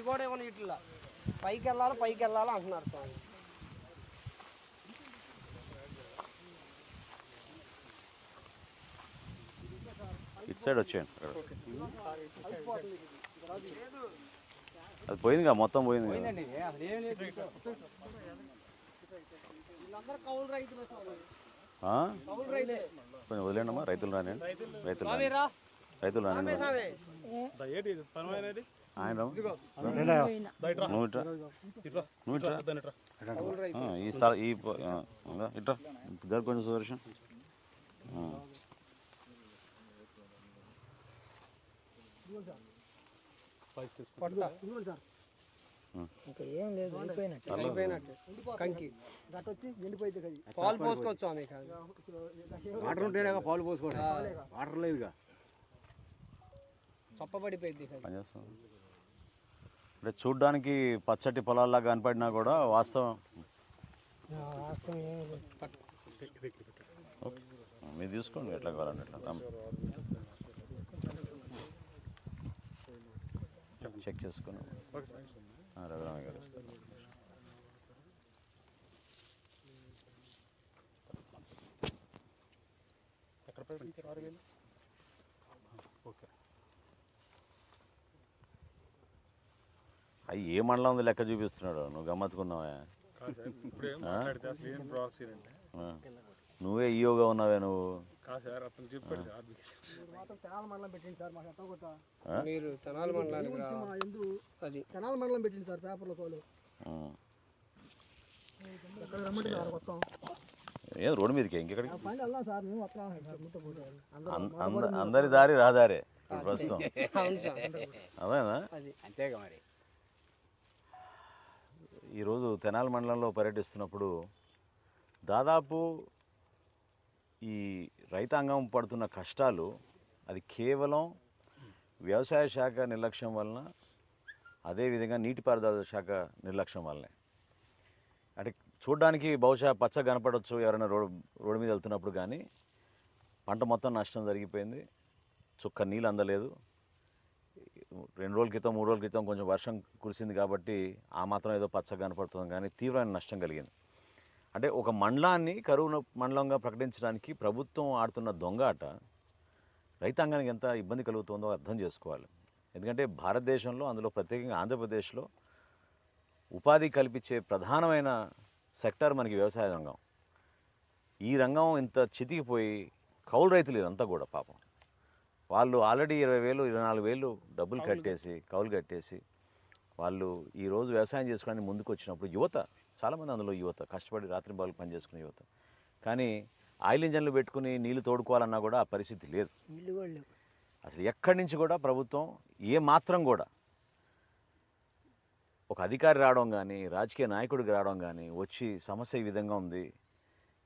ఇది కూడా ఏమన్నా ఇట్లా పైకి వెళ్ళాలి అంటున్నారు స్వామి. ఇటు సైడ్ వచ్చేయండి. అది పోయిందిగా, మొత్తం పోయింది. కొంచెం వదిలేండమ్మా, రైతులు రాని రైతులు రాని ఆయన నువ్వు ఇట్రా ఇట్రా దగ్గర కొంచెం సుదర్శన్. పాలు పోసుకోవచ్చు వాటర్ ఉంటేనే పాలు పోసుకోండి, వాటర్ లేదుగా చప్పబడిపోయింది. అంటే చూడ్డానికి పచ్చటి పొలాల్లాగా కనపడినా కూడా వాస్తవం ఓకే మీరు తీసుకోండి ఎట్లా కావాలండి ఎట్లా చెక్ చేసుకుని రఘురామయ్య గారు ఇస్తారు. అవి ఏ మండలం ఉంది లెక్క చూపిస్తున్నాడు, నువ్వు గమ్మత్తుకున్నావా? నువ్వే ఈయోగా ఉన్నావే నువ్వు. మీరు తెనాలి మండలం పెట్టింది సార్ పేపర్లో తోలు. ఏం రోడ్డు మీదకి ఇంకెక్కడికి అందరి దారి రాదారే ప్రస్తుతం అదేనా? అంతేగా మరి. ఈరోజు తెనాలి మండలంలో పర్యటిస్తున్నప్పుడు దాదాపు ఈ రైతాంగం పడుతున్న కష్టాలు అది కేవలం వ్యవసాయ శాఖ నిర్లక్ష్యం వలన, అదేవిధంగా నీటిపారుదల శాఖ నిర్లక్ష్యం వల్లనే. అంటే చూడడానికి బహుశా పచ్చ కనపడవచ్చు ఎవరైనా రోడ్డు మీద వెళ్తున్నప్పుడు, కానీ పంట మొత్తం నష్టం జరిగిపోయింది. చుక్క నీళ్ళు అందలేదు. 2 రోజుల క్రితం 3 రోజుల క్రితం కొంచెం వర్షం కురిసింది కాబట్టి ఆ మాత్రం ఏదో పచ్చ కనపడుతుంది, కానీ తీవ్రమైన నష్టం కలిగింది. అంటే ఒక మండలాన్ని కరువు మండలంగా ప్రకటించడానికి ప్రభుత్వం ఆడుతున్న దొంగ ఆట రైతాంగానికి ఎంత ఇబ్బంది కలుగుతుందో అర్థం చేసుకోవాలి. ఎందుకంటే భారతదేశంలో, అందులో ప్రత్యేకంగా ఆంధ్రప్రదేశ్లో ఉపాధి కల్పించే ప్రధానమైన సెక్టర్ మనకి వ్యవసాయ రంగం. ఈ రంగం ఇంత చితికిపోయి కౌలు రైతులు ఇదంతా కూడా పాపం వాళ్ళు ఆల్రెడీ 20,000 24,000 డబ్బులు కట్టేసి కౌలు కట్టేసి వాళ్ళు ఈరోజు వ్యవసాయం చేసుకోవడానికి ముందుకు వచ్చినప్పుడు యువత చాలామంది, అందులో యువత కష్టపడి రాత్రి బాగులు పనిచేసుకునే యువత, కానీ ఆయిల్ ఇంజన్లు పెట్టుకుని నీళ్లు తోడుకోవాలన్నా కూడా ఆ పరిస్థితి లేదు. అసలు ఎక్కడి నుంచి కూడా ప్రభుత్వం ఏ మాత్రం కూడా ఒక అధికారి రావడం కానీ, రాజకీయ నాయకుడికి రావడం కానీ, వచ్చి సమస్య ఈ విధంగా ఉంది,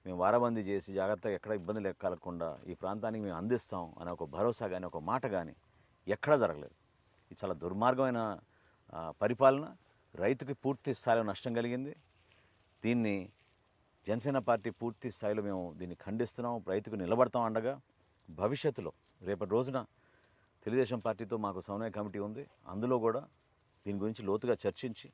మేము వారబందీ చేసి జాగ్రత్తగా ఎక్కడ ఇబ్బంది కలగకుండా ఈ ప్రాంతానికి మేము అందిస్తాం అనే ఒక భరోసా కానీ, ఒక మాట కానీ ఎక్కడా జరగలేదు. ఇది చాలా దుర్మార్గమైన పరిపాలన. రైతుకి పూర్తి స్థాయిలో నష్టం కలిగింది. దీన్ని జనసేన పార్టీ పూర్తి స్థాయిలో మేము దీన్ని ఖండిస్తున్నాం. రైతుకు నిలబడతాం అండగా. భవిష్యత్తులో రేపటి రోజున తెలుగుదేశం పార్టీతో మాకు సమన్వయ కమిటీ ఉంది. అందులో కూడా దీని గురించి లోతుగా చర్చించి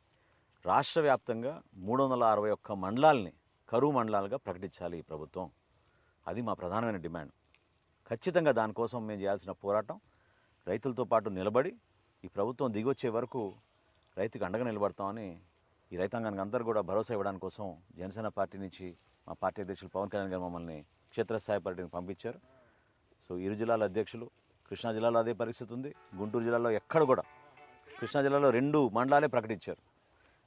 రాష్ట్ర వ్యాప్తంగా 361 మండలాల్ని కరువు మండలాలుగా ప్రకటించాలి ఈ ప్రభుత్వం. అది మా ప్రధానమైన డిమాండ్. ఖచ్చితంగా దానికోసం మేము చేయాల్సిన పోరాటం, రైతులతో పాటు నిలబడి ఈ ప్రభుత్వం దిగొచ్చే వరకు రైతుకు అండగా నిలబడతామని ఈ రైతాంగానికి అందరూ కూడా భరోసా ఇవ్వడానికి కోసం జనసేన పార్టీ నుంచి మా పార్టీ అధ్యక్షులు పవన్ కళ్యాణ్ గారు మమ్మల్ని క్షేత్రస్థాయి పర్యటనకు పంపించారు. సో ఇరు జిల్లాల అధ్యక్షులు, కృష్ణా జిల్లాలో అదే పరిస్థితి ఉంది. గుంటూరు జిల్లాలో ఎక్కడ కూడా, కృష్ణా జిల్లాలో 2 మండలాలే ప్రకటించారు.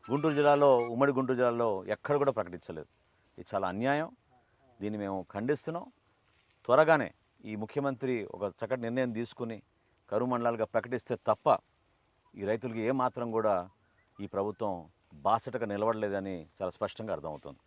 గుంటూరు జిల్లాలో, ఉమ్మడి గుంటూరు జిల్లాలో ఎక్కడ కూడా ప్రకటించలేదు. ఇది చాలా అన్యాయం. దీన్ని మేము ఖండిస్తున్నాం. త్వరగానే ఈ ముఖ్యమంత్రి ఒక చక్కటి నిర్ణయం తీసుకుని కరువు మండలాలుగా ప్రకటిస్తే తప్ప ఈ రైతులకి ఏమాత్రం కూడా ఈ ప్రభుత్వం బాసటగా నిలబడలేదని చాలా స్పష్టంగా అర్థమవుతుంది.